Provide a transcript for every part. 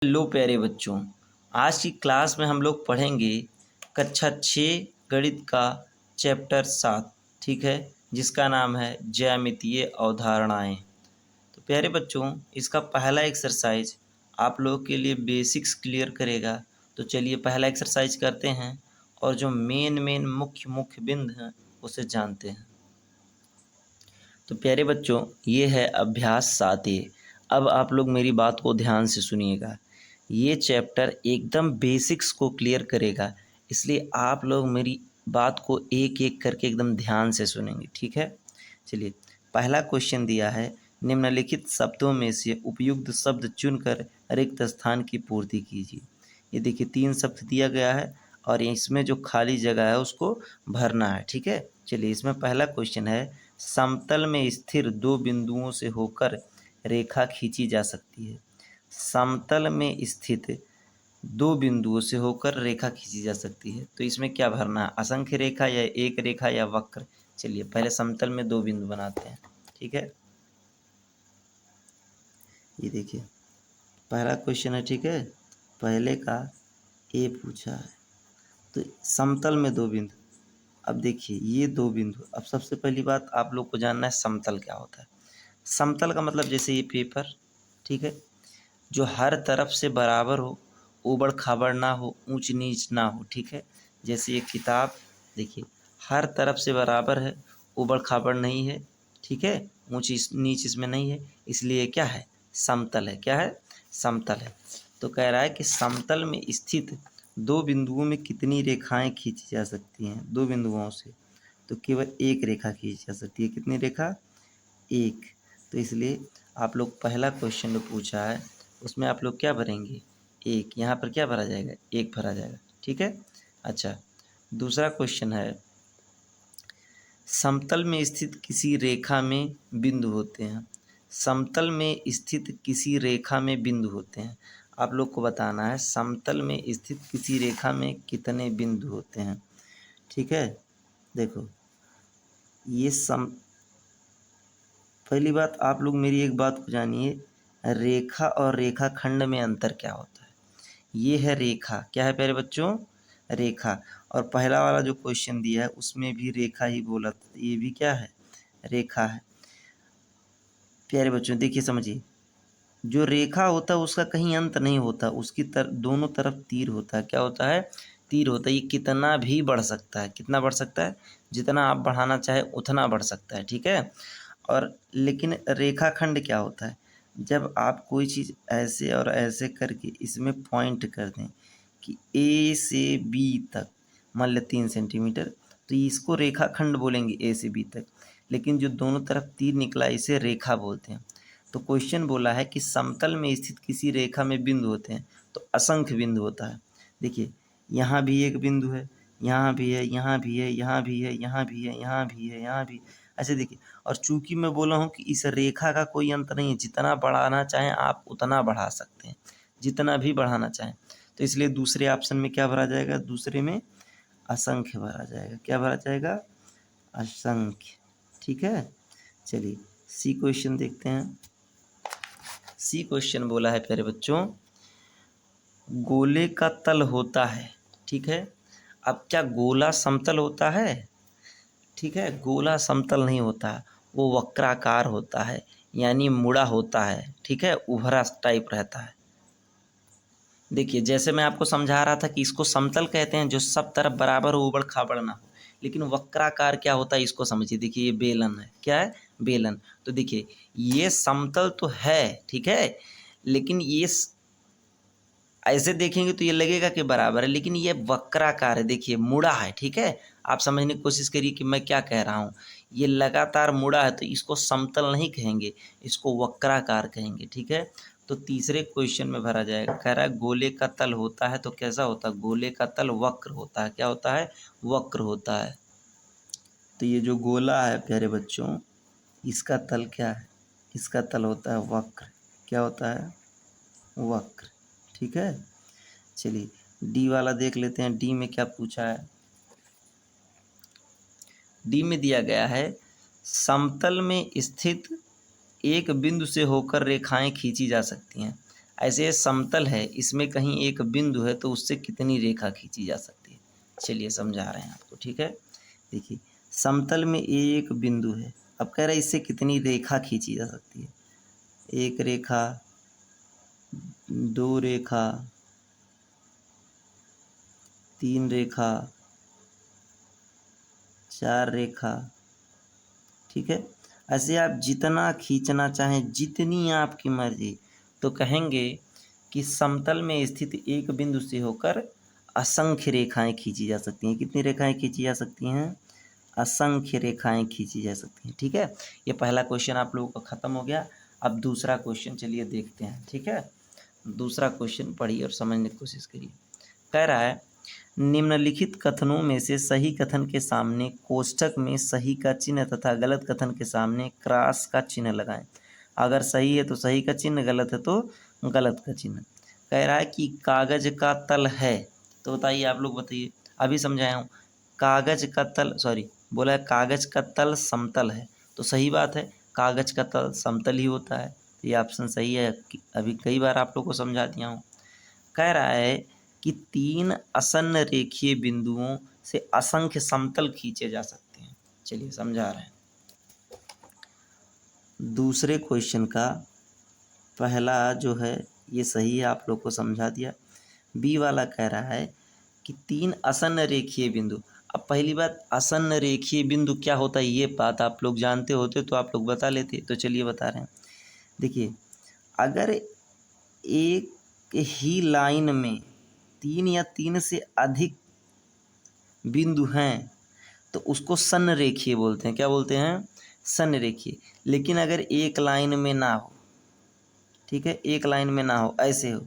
Hello प्यारे बच्चों, आज की क्लास में हम लोग पढ़ेंगे कक्षा 6 गणित का चैप्टर 7। ठीक है, जिसका नाम है ज्यामितीय अवधारणाएं। तो प्यारे बच्चों, इसका पहला एक्सरसाइज आप लोगों के लिए बेसिक्स क्लियर करेगा। तो चलिए पहला एक्सरसाइज करते हैं और जो मेन मुख्य बिंदु हैं उसे जानते हैं। तो प्यारे बच्चों, ये है अभ्यास 7A। अब आप लोग मेरी बात को ध्यान से सुनिएगा। ये चैप्टर एकदम बेसिक्स को क्लियर करेगा, इसलिए आप लोग मेरी बात को एक एक करके एकदम ध्यान से सुनेंगे। ठीक है, चलिए पहला क्वेश्चन दिया है, निम्नलिखित शब्दों में से उपयुक्त शब्द चुनकर रिक्त स्थान की पूर्ति कीजिए। ये देखिए 3 शब्द दिया गया है और इसमें जो खाली जगह है उसको भरना है। ठीक है, चलिए इसमें पहला क्वेश्चन है, समतल में स्थिर 2 बिंदुओं से होकर रेखा खींची जा सकती है। समतल में स्थित 2 बिंदुओं से होकर रेखा खींची जा सकती है। तो इसमें क्या भरना है, असंख्य रेखा या एक रेखा या वक्र। चलिए पहले समतल में 2 बिंदु बनाते हैं। ठीक है, ये देखिए पहला क्वेश्चन है। ठीक है, पहले का ए पूछा है, तो समतल में 2 बिंदु। अब देखिए ये 2 बिंदु। अब सबसे पहली बात आप लोग को जानना है समतल क्या होता है। समतल का मतलब जैसे ये पेपर, ठीक है, जो हर तरफ से बराबर हो, ऊबड़ खाबड़ ना हो, ऊंच नीच ना हो। ठीक है, जैसे ये किताब देखिए हर तरफ से बराबर है, ऊबड़ खाबड़ नहीं है। ठीक है, ऊंच नीच इसमें नहीं है, इसलिए क्या है, समतल है। क्या है, समतल है। तो कह रहा है कि समतल में स्थित 2 बिंदुओं में कितनी रेखाएं खींची जा सकती हैं। 2 बिंदुओं से तो केवल एक रेखा खींची जा सकती है। कितनी रेखा, एक। तो इसलिए आप लोग पहला क्वेश्चन जो पूछा है उसमें आप लोग क्या भरेंगे, एक। यहाँ पर क्या भरा जाएगा, एक भरा जाएगा। ठीक है, अच्छा दूसरा क्वेश्चन है, समतल में स्थित किसी रेखा में बिंदु होते हैं। समतल में स्थित किसी रेखा में बिंदु होते हैं। आप लोग को बताना है समतल में स्थित किसी रेखा में कितने बिंदु होते हैं। ठीक है, देखो ये पहली बात आप लोग मेरी एक बात को जानिए, रेखा और रेखाखंड में अंतर क्या होता है। ये है रेखा, क्या है प्यारे बच्चों, रेखा। और पहला वाला जो क्वेश्चन दिया है उसमें भी रेखा ही बोला था, ये भी क्या है, रेखा है। प्यारे बच्चों देखिए समझिए, जो रेखा होता है उसका कहीं अंत नहीं होता, उसकी दोनों तरफ तीर होता है। क्या होता है, तीर होता है। ये कितना भी बढ़ सकता है, कितना बढ़ सकता है, जितना आप बढ़ाना चाहे उतना बढ़ सकता है। ठीक है, और लेकिन रेखाखंड क्या होता है, जब आप कोई चीज़ ऐसे और ऐसे करके इसमें पॉइंट कर दें कि ए से बी तक, मान लें 3 सेंटीमीटर, तो इसको रेखाखंड बोलेंगे ए से बी तक। लेकिन जो दोनों तरफ तीर निकला इसे रेखा बोलते हैं। तो क्वेश्चन बोला है कि समतल में स्थित किसी रेखा में बिंदु होते हैं, तो असंख्य बिंदु होता है। देखिए यहाँ भी एक बिंदु है, यहाँ भी है, यहाँ भी है, यहाँ भी है, यहाँ भी है, यहाँ भी है, यहाँ भी, ऐसे देखिए। और चूंकि मैं बोला हूँ कि इस रेखा का कोई अंत नहीं है, जितना बढ़ाना चाहें आप उतना बढ़ा सकते हैं, जितना भी बढ़ाना चाहें। तो इसलिए दूसरे ऑप्शन में क्या भरा जाएगा, दूसरे में असंख्य भरा जाएगा। क्या भरा जाएगा, असंख्य। ठीक है, चलिए सी क्वेश्चन देखते हैं। सी क्वेश्चन बोला है प्यारे बच्चों, गोले का तल होता है। ठीक है, अब क्या गोला समतल होता है, ठीक है, गोला समतल नहीं होता, वो वक्राकार होता है, यानी मुड़ा होता है। ठीक है, उभरा टाइप रहता है। देखिए जैसे मैं आपको समझा रहा था कि इसको समतल कहते हैं जो सब तरफ बराबर हो, ऊबड़ खाबड़ ना हो। लेकिन वक्राकार क्या होता है इसको समझिए। देखिए ये बेलन है, क्या है, बेलन। तो देखिए ये समतल तो है, ठीक है, लेकिन ये ऐसे देखेंगे तो ये लगेगा कि बराबर है, लेकिन ये वक्राकार है। देखिए मुड़ा है। ठीक है, आप समझने की कोशिश करिए कि मैं क्या कह रहा हूँ। ये लगातार मुड़ा है तो इसको समतल नहीं कहेंगे, इसको वक्राकार कहेंगे। ठीक है, तो तीसरे क्वेश्चन में भरा जाएगा। कह रहा है गोले का तल होता है, तो कैसा होता है, गोले का तल वक्र होता है। क्या होता है, वक्र होता है। तो ये जो गोला है प्यारे बच्चों, इसका तल क्या है, इसका तल होता है वक्र। क्या होता है, वक्र। ठीक है, चलिए डी वाला देख लेते हैं। डी में क्या पूछा है, डी में दिया गया है, समतल में स्थित एक बिंदु से होकर रेखाएं खींची जा सकती हैं। ऐसे ये समतल है, इसमें कहीं एक बिंदु है तो उससे कितनी रेखा खींची जा सकती है। चलिए समझा रहे हैं आपको, ठीक है। देखिए समतल में एक बिंदु है, अब कह रहे हैं इससे कितनी रेखा खींची जा सकती है। एक रेखा, दो रेखा, तीन रेखा, चार रेखा, ठीक है। ऐसे आप जितना खींचना चाहें, जितनी आपकी मर्जी, तो कहेंगे कि समतल में स्थित एक बिंदु से होकर असंख्य रेखाएं खींची जा सकती हैं। कितनी रेखाएं खींची जा सकती हैं? असंख्य रेखाएं खींची जा सकती हैं, ठीक है। ये पहला क्वेश्चन आप लोगों का खत्म हो गया। अब दूसरा क्वेश्चन चलिए देखते हैं, ठीक है। दूसरा क्वेश्चन पढ़िए और समझने की कोशिश करिए। कह रहा है निम्नलिखित कथनों में से सही कथन के सामने कोष्ठक में सही का चिन्ह तथा गलत कथन के सामने क्रॉस का चिन्ह लगाएं। अगर सही है तो सही का चिन्ह, गलत है तो गलत का चिन्ह। कह रहा है कि कागज का तल है, तो बताइए आप लोग बताइए, अभी समझाया हूँ। कागज का तल, सॉरी बोला है कागज का तल समतल है, तो सही बात है, कागज का तल समतल ही होता है, तो ये ऑप्शन सही है। अभी कई बार आप लोग को समझा दिया हूँ। कह रहा है कि तीन आसन्न रेखीय बिंदुओं से असंख्य समतल खींचे जा सकते हैं। चलिए समझा रहे हैं। दूसरे क्वेश्चन का पहला जो है ये सही है, आप लोग को समझा दिया। बी वाला कह रहा है कि तीन आसन्न रेखीय बिंदु। अब पहली बात, आसन्न रेखीय बिंदु क्या होता है, ये बात आप लोग जानते होते तो आप लोग बता लेते, तो चलिए बता रहे हैं। देखिए अगर एक ही लाइन में तीन या तीन से अधिक बिंदु हैं तो उसको संरेखीय बोलते हैं। क्या बोलते हैं? संरेखीय। लेकिन अगर एक लाइन में ना हो, ठीक है, एक लाइन में ना हो, ऐसे हो,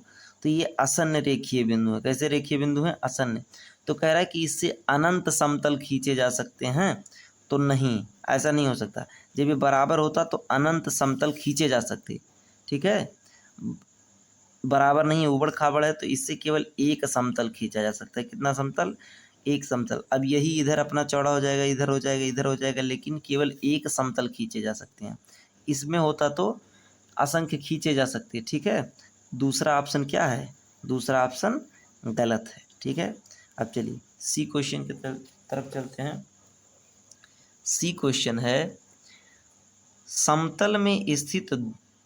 तो ये असन्न रेखीय बिंदु है। कैसे रेखीय बिंदु है? असन्न। तो कह रहा है कि इससे अनंत समतल खींचे जा सकते हैं, तो नहीं, ऐसा नहीं हो सकता। जब ये बराबर होता तो अनंत समतल खींचे जा सकते, ठीक है। बराबर नहीं है, उबड़ खाबड़ है, तो इससे केवल एक समतल खींचा जा सकता है। कितना समतल? एक समतल। अब यही इधर अपना चौड़ा हो जाएगा, इधर हो जाएगा, इधर हो जाएगा, लेकिन केवल एक समतल खींचे जा सकते हैं। इसमें होता तो असंख्य खींचे जा सकते हैं, ठीक है। दूसरा ऑप्शन क्या है? दूसरा ऑप्शन गलत है, ठीक है। अब चलिए सी क्वेश्चन की तरफ चलते हैं। सी क्वेश्चन है समतल में स्थित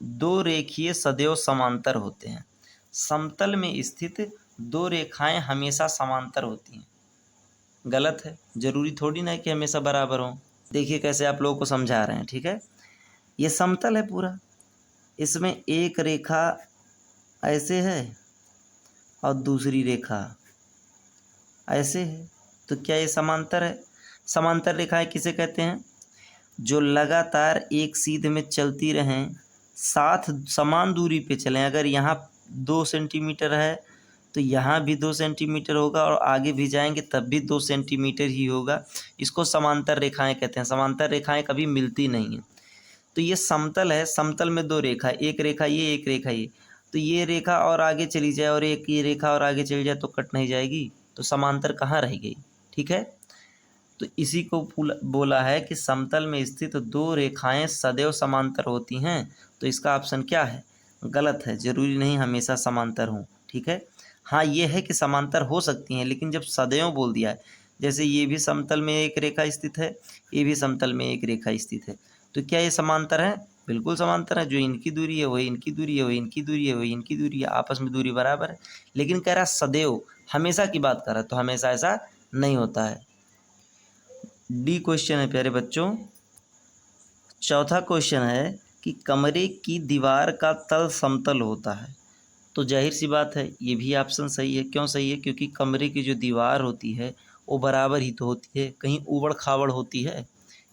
दो रेखीय सदैव समांतर होते हैं। समतल में स्थित दो रेखाएं हमेशा समांतर होती हैं। गलत है, जरूरी थोड़ी ना है कि हमेशा बराबर हो। देखिए कैसे आप लोगों को समझा रहे हैं, ठीक है। ये समतल है पूरा, इसमें एक रेखा ऐसे है और दूसरी रेखा ऐसे है, तो क्या ये समांतर है? समांतर रेखाएं किसे कहते हैं? जो लगातार एक सीध में चलती रहें, साथ समान दूरी पे चलें। अगर यहाँ 2 सेंटीमीटर है तो यहाँ भी 2 सेंटीमीटर होगा और आगे भी जाएंगे तब भी 2 सेंटीमीटर ही होगा। इसको समांतर रेखाएं कहते हैं। समांतर रेखाएं कभी मिलती नहीं हैं। तो ये समतल है, समतल में दो रेखा, एक रेखा ये, एक रेखा ये, तो ये रेखा और आगे चली जाए और एक ये रेखा और आगे चली जाए तो कट नहीं जाएगी, तो समांतर कहाँ रह गई, ठीक है। तो इसी को बोला है कि समतल में स्थित दो रेखाएं सदैव समांतर होती हैं। तो इसका ऑप्शन क्या है? गलत है, जरूरी नहीं हमेशा समांतर हों, ठीक है। हाँ ये है कि समांतर हो सकती हैं, लेकिन जब सदैव बोल दिया है, जैसे ये भी समतल में एक रेखा स्थित है, ये भी समतल में एक रेखा स्थित है, तो क्या ये समांतर है? बिल्कुल समांतर है। जो इनकी दूरी है वही इनकी दूरी है, वही इनकी दूरी है, वही इनकी दूरी है, आपस में दूरी बराबर है। लेकिन कह रहा सदैव, हमेशा की बात कर रहा है, तो हमेशा ऐसा नहीं होता है। डी क्वेश्चन है प्यारे बच्चों। चौथा क्वेश्चन है कि कमरे की दीवार का तल समतल होता है। तो जाहिर सी बात है ये भी ऑप्शन सही है। क्यों सही है? क्योंकि कमरे की जो दीवार होती है वो बराबर ही तो होती है, कहीं ऊबड़ खाबड़ होती है?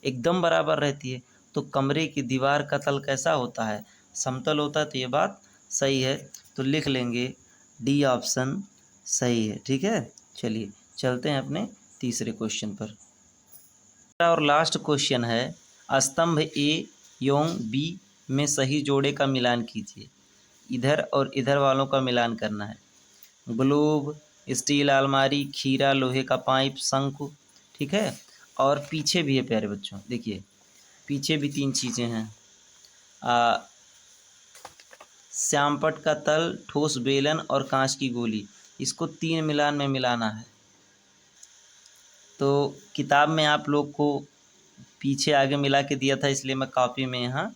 एकदम बराबर रहती है। तो कमरे की दीवार का तल कैसा होता है? समतल होता है, तो ये बात सही है। तो लिख लेंगे डी ऑप्शन सही है, ठीक है। चलिए चलते हैं अपने तीसरे क्वेश्चन पर। और लास्ट क्वेश्चन है स्तंभ ए एवं बी में सही जोड़े का मिलान कीजिए। इधर और इधर वालों का मिलान करना है। ग्लोब, स्टील अलमारी, खीरा, लोहे का पाइप, शंकु, ठीक है। और पीछे भी है प्यारे बच्चों, देखिए पीछे भी तीन चीज़ें हैं। श्यामपट्ट का तल, ठोस बेलन और कांच की गोली, इसको 3 मिलान में मिलाना है। तो किताब में आप लोग को पीछे आगे मिला के दिया था, इसलिए मैं कॉपी में यहाँ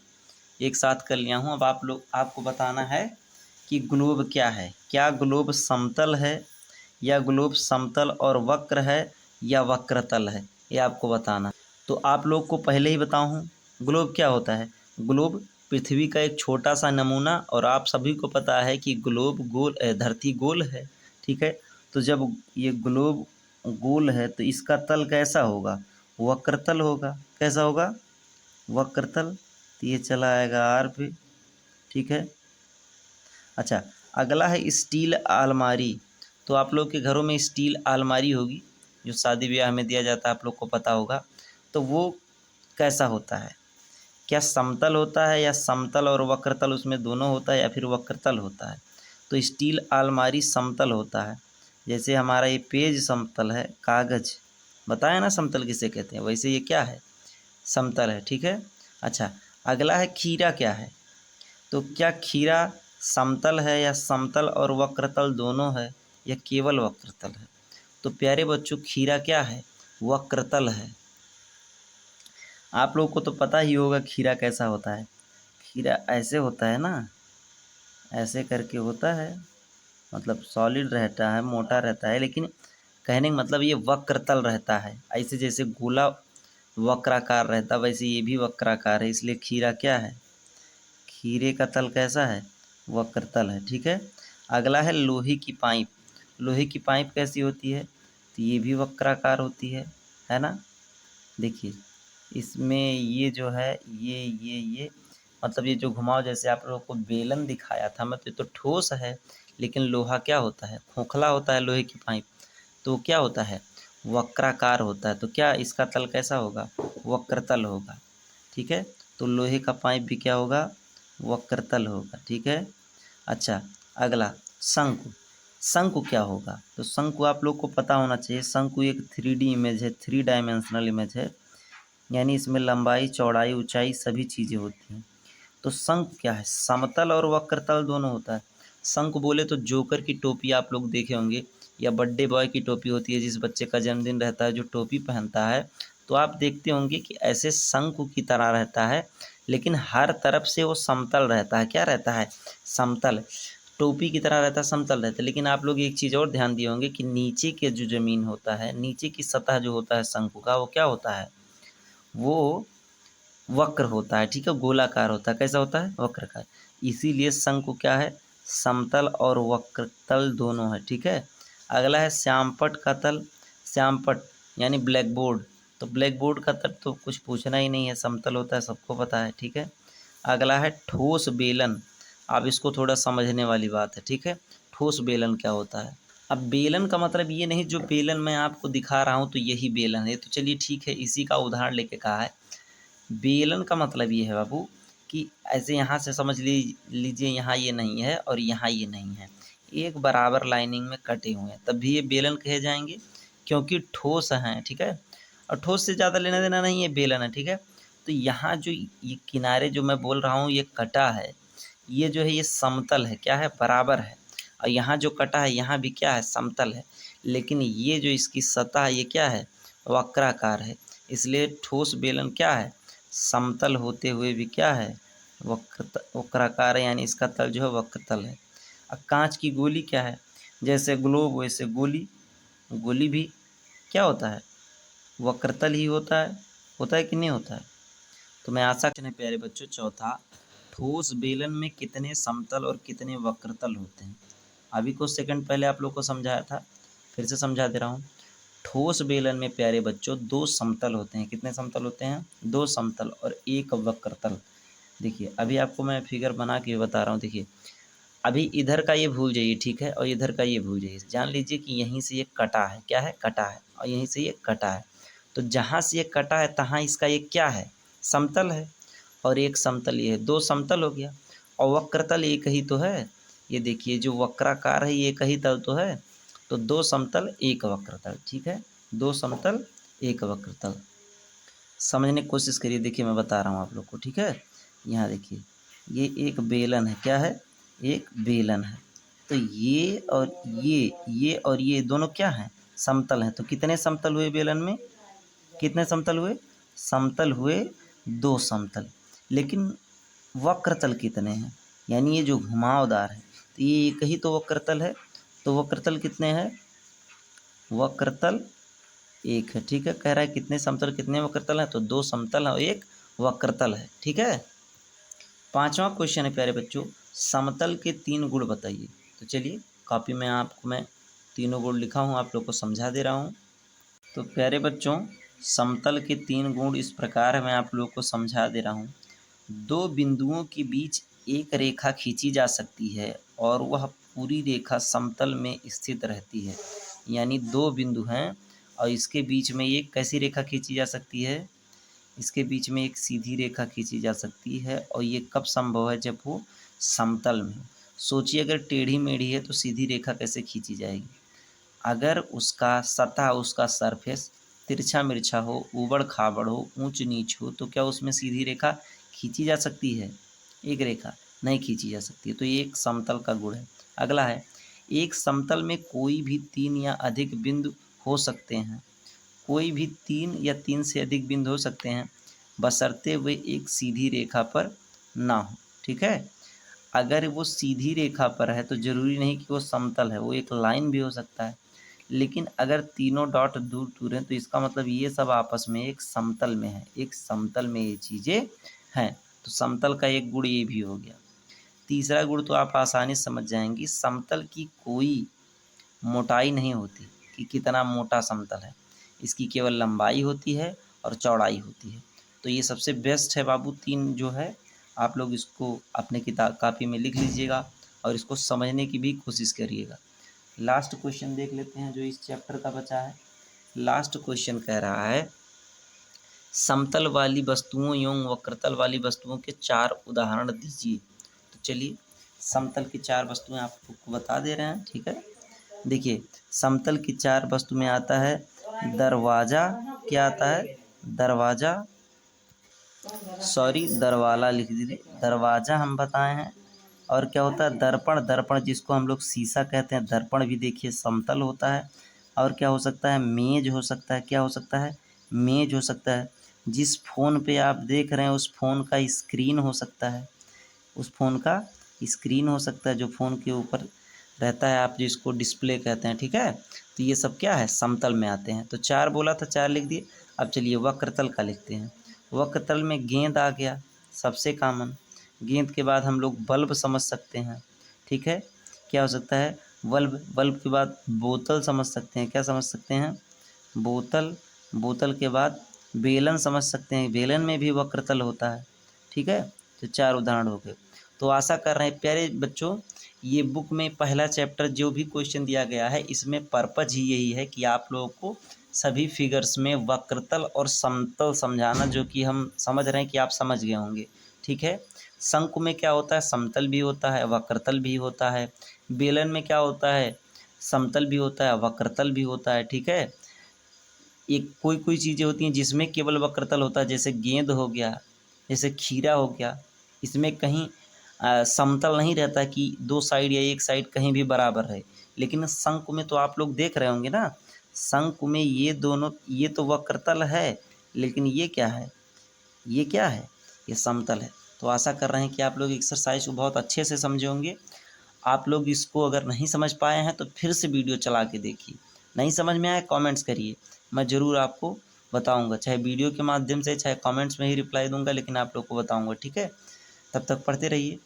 एक साथ कर लिया हूँ। अब आपको बताना है कि ग्लोब क्या है। क्या ग्लोब समतल है, या ग्लोब समतल और वक्र है, या वक्रतल है, ये आपको बताना। तो आप लोग को पहले ही बताऊँ ग्लोब क्या होता है। ग्लोब पृथ्वी का एक छोटा सा नमूना, और आप सभी को पता है कि ग्लोब गोल धरती गोल है, ठीक है। तो जब ये ग्लोब गोल है तो इसका तल कैसा होगा, वक्रतल होगा। कैसा होगा, वक्रतल। तो ये चला आएगा आर पे, ठीक है। अच्छा, अगला है स्टील अलमारी। तो आप लोग के घरों में स्टील अलमारी होगी, जो शादी ब्याह में दिया जाता है, आप लोग को पता होगा। तो वो कैसा होता है, क्या समतल होता है, या समतल और वक्रतल उसमें दोनों होता है, या फिर वक्रतल होता है। तो स्टील अलमारी समतल होता है। जैसे हमारा ये पेज समतल है, कागज़ बताया ना समतल किसे कहते हैं, वैसे ये क्या है, समतल है, ठीक है। अच्छा, अगला है खीरा क्या है। तो क्या खीरा समतल है, या समतल और वक्रतल दोनों है, या केवल वक्रतल है। तो प्यारे बच्चों, खीरा क्या है, वक्रतल है। आप लोग को तो पता ही होगा खीरा कैसा होता है। खीरा ऐसे होता है ना, ऐसे करके होता है, मतलब सॉलिड रहता है, मोटा रहता है, लेकिन कहने का मतलब ये वक्रतल रहता है। ऐसे जैसे गोला वक्राकार रहता, वैसे ये भी वक्राकार है, इसलिए खीरा क्या है, खीरे का तल कैसा है, वक्रतल है, ठीक है। अगला है लोहे की पाइप। लोहे की पाइप कैसी होती है, तो ये भी वक्राकार होती है ना। देखिए इसमें ये जो है, ये मतलब ये जो घुमाव, जैसे आप लोगों को बेलन दिखाया था मैं, तो ठोस है, लेकिन लोहा क्या होता है, खोखला होता है लोहे की पाइप। तो क्या होता है, वक्राकार होता है। तो क्या इसका तल कैसा होगा, वक्रतल होगा, ठीक है। तो लोहे का पाइप भी क्या होगा, वक्रतल होगा, ठीक है। अच्छा, अगला शंकु। शंकु क्या होगा, तो शंकु आप लोग को पता होना चाहिए। शंकु एक 3D इमेज है, 3 डायमेंशनल इमेज है, यानी इसमें लंबाई चौड़ाई ऊंचाई सभी चीज़ें होती हैं। तो शंकु क्या है, समतल और वक्रतल दोनों होता है। शंकु बोले तो जोकर की टोपी आप लोग देखे होंगे, या बर्थडे बॉय की टोपी होती है, जिस बच्चे का जन्मदिन रहता है जो टोपी पहनता है, तो आप देखते होंगे कि ऐसे शंकु की तरह रहता है, लेकिन हर तरफ से वो समतल रहता है। क्या रहता है, समतल। टोपी की तरह रहता है, समतल रहता है। लेकिन आप लोग एक चीज़ और ध्यान दिए होंगे कि नीचे के जो ज़मीन होता है, नीचे की सतह जो होता है शंकु का, वो क्या होता है, वो वक्र होता है, ठीक है, गोलाकार होता है। कैसा होता है, वक्रकार। इसीलिए शंकु क्या है, समतल और वक्रतल दोनों है, ठीक है। अगला है श्यामपट्ट का तल। श्यामपट्ट यानी ब्लैक बोर्ड। तो ब्लैक बोर्ड का तल तो कुछ पूछना ही नहीं है, समतल होता है, सबको पता है, ठीक है। अगला है ठोस बेलन। अब इसको थोड़ा समझने वाली बात है, ठीक है। ठोस बेलन क्या होता है। अब बेलन का मतलब ये नहीं, जो बेलन मैं आपको दिखा रहा हूँ तो यही बेलन है, तो चलिए ठीक है, इसी का उदाहरण लेके कहा है। बेलन का मतलब ये है बाबू कि ऐसे यहाँ से समझ लीजिए, यहाँ ये नहीं है और यहाँ ये नहीं है, एक बराबर लाइनिंग में कटे हुए हैं, तब भी ये बेलन कहे जाएंगे, क्योंकि ठोस हैं, ठीक है। और ठोस से ज़्यादा लेना देना नहीं है, बेलन है, ठीक है। तो यहाँ जो ये किनारे जो मैं बोल रहा हूँ ये कटा है, ये जो है ये समतल है, क्या है, बराबर है। और यहाँ जो कटा है यहाँ भी क्या है, समतल है। लेकिन ये जो इसकी सतह है ये क्या है, वक्राकार है। इसलिए ठोस बेलन क्या है, समतल होते हुए भी क्या है, वक्राकार है, यानी इसका तल जो है वक्रतल है। अब कांच की गोली क्या है, जैसे ग्लोब वैसे गोली। गोली भी क्या होता है, वक्रतल ही होता है कि नहीं होता है। तो मैं आशा करने प्यारे बच्चों, चौथा, ठोस बेलन में कितने समतल और कितने वक्रतल होते हैं। अभी कुछ सेकंड पहले आप लोग को समझाया था, फिर से समझा दे रहा हूँ। ठोस बेलन में प्यारे बच्चों 2 समतल होते हैं। कितने समतल होते हैं, 2 समतल और 1 वक्रतल। देखिए अभी आपको मैं फिगर बना के बता रहा हूँ। देखिए अभी इधर का ये भूल जाइए, ठीक है, और इधर का ये भूल जाइए। जान लीजिए कि यहीं से ये कटा है, क्या है, कटा है, और यहीं से ये कटा है। तो जहाँ से ये कटा है तहाँ इसका ये क्या है, समतल है, और एक समतल ये है, 2 समतल हो गया। और वक्रतल एक ही तो है, ये देखिए जो वक्राकार है ये एक ही तल तो है। तो 2 समतल 1 वक्रतल, ठीक है, 2 समतल 1 वक्रतल। समझने की कोशिश करिए। देखिए मैं बता रहा हूँ आप लोग को, ठीक है। यहाँ देखिए ये एक बेलन है, क्या है, एक बेलन है। तो ये और ये दोनों क्या हैं? समतल हैं। तो कितने समतल हुए बेलन में? कितने समतल हुए? समतल हुए 2 समतल। लेकिन वक्रतल कितने हैं? यानी ये जो घुमावदार है, तो ये एक ही तो वक्रतल है। तो वक्रतल कितने हैं? वक्रतल एक है। ठीक है, कह रहा है कितने समतल कितने वक्रतल हैं? तो 2 समतल है और एक वक्रतल है। ठीक है। 5वां क्वेश्चन है प्यारे बच्चों, समतल के 3 गुण बताइए। तो चलिए, कॉपी में आपको मैं तीनों गुण लिखा हूँ, आप लोग को समझा दे रहा हूँ। तो प्यारे बच्चों, समतल के 3 गुण इस प्रकार है, मैं आप लोग को समझा दे रहा हूँ। 2 बिंदुओं के बीच एक रेखा खींची जा सकती है और वह पूरी रेखा समतल में स्थित रहती है। यानी 2 बिंदु हैं और इसके बीच में एक कैसी रेखा खींची जा सकती है? इसके बीच में एक सीधी रेखा खींची जा सकती है और ये कब संभव है? जब वो समतल में हो। सोचिए, अगर टेढ़ी मेढ़ी है तो सीधी रेखा कैसे खींची जाएगी? अगर उसका सतह, उसका सरफेस तिरछा मिर्छा हो, ऊबड़ खाबड़ हो, ऊंच नीच हो, तो क्या उसमें सीधी रेखा खींची जा सकती है? एक रेखा नहीं खींची जा सकती है। तो ये एक समतल का गुण है। अगला है, एक समतल में कोई भी 3 या अधिक बिंदु हो सकते हैं। कोई भी 3 या 3 से अधिक बिंदु हो सकते हैं, बशर्ते वे एक सीधी रेखा पर ना हो। ठीक है। अगर वो सीधी रेखा पर है तो ज़रूरी नहीं कि वो समतल है, वो एक लाइन भी हो सकता है। लेकिन अगर तीनों डॉट दूर दूर हैं तो इसका मतलब ये सब आपस में एक समतल में है, एक समतल में ये चीज़ें हैं। तो समतल का एक गुण ये भी हो गया। तीसरा गुण तो आप आसानी से समझ जाएंगी, समतल की कोई मोटाई नहीं होती कि कितना मोटा समतल है। इसकी केवल लंबाई होती है और चौड़ाई होती है। तो ये सबसे बेस्ट है बाबू, 3 जो है, आप लोग इसको अपने किताब कॉपी में लिख लीजिएगा और इसको समझने की भी कोशिश करिएगा। लास्ट क्वेश्चन देख लेते हैं जो इस चैप्टर का बचा है। लास्ट क्वेश्चन कह रहा है, समतल वाली वस्तुओं एवं वक्रतल वाली वस्तुओं के 4 उदाहरण दीजिए। तो चलिए, समतल की 4 वस्तुएं आपको बता दे रहे हैं। ठीक है। देखिए, समतल की 4 वस्तु में आता है दरवाज़ा। क्या आता है? दरवाज़ा, सॉरी दरवाला लिख दीजिए, दरवाज़ा हम बताए हैं। और क्या होता है? दर्पण। दर्पण जिसको हम लोग शीशा कहते हैं, दर्पण भी देखिए समतल होता है। और क्या हो सकता है? मेज हो सकता है। क्या हो सकता है? मेज हो सकता है। जिस फ़ोन पे आप देख रहे हैं उस फ़ोन का स्क्रीन हो सकता है। उस फ़ोन का स्क्रीन हो सकता है जो फ़ोन के ऊपर रहता है, आप जिसको डिस्प्ले कहते हैं। ठीक है। तो ये सब क्या है? समतल में आते हैं। तो 4 बोला था, 4 लिख दिए। अब चलिए वक्रतल का लिखते हैं। वक्रतल में गेंद आ गया, सबसे कॉमन। गेंद के बाद हम लोग बल्ब समझ सकते हैं। ठीक है। क्या हो सकता है? बल्ब। बल्ब के बाद बोतल समझ सकते हैं। क्या समझ सकते हैं? बोतल। बोतल के बाद बेलन समझ सकते हैं। बेलन में भी वक्रतल होता है। ठीक है। तो 4 उदाहरण हो गए। तो आशा कर रहे हैं प्यारे बच्चों, ये बुक में पहला चैप्टर जो भी क्वेश्चन दिया गया है, इसमें पर्पज ही यही है कि आप लोगों को सभी फिगर्स में वक्रतल और समतल समझाना, जो कि हम समझ रहे हैं कि आप समझ गए होंगे। ठीक है। शंकु में क्या होता है? समतल भी होता है, वक्रतल भी होता है। बेलन में क्या होता है? समतल भी होता है, वक्रतल भी होता है। ठीक है। एक कोई कोई चीज़ें होती हैं जिसमें केवल वक्रतल होता है, जैसे गेंद हो गया, जैसे खीरा हो गया। इसमें कहीं समतल नहीं रहता कि 2 साइड या एक साइड कहीं भी बराबर रहे। लेकिन शंकु में तो आप लोग देख रहे होंगे ना, शंकु में ये दोनों, ये तो वक्रतल है, लेकिन ये क्या है? ये क्या है? ये समतल है। तो आशा कर रहे हैं कि आप लोग एक्सरसाइज को बहुत अच्छे से समझे होंगे। आप लोग इसको अगर नहीं समझ पाए हैं तो फिर से वीडियो चला के देखिए। नहीं समझ में आए कमेंट्स करिए, मैं ज़रूर आपको बताऊंगा, चाहे वीडियो के माध्यम से चाहे कमेंट्स में ही रिप्लाई दूंगा, लेकिन आप लोग को बताऊंगा। ठीक है। तब तक पढ़ते रहिए।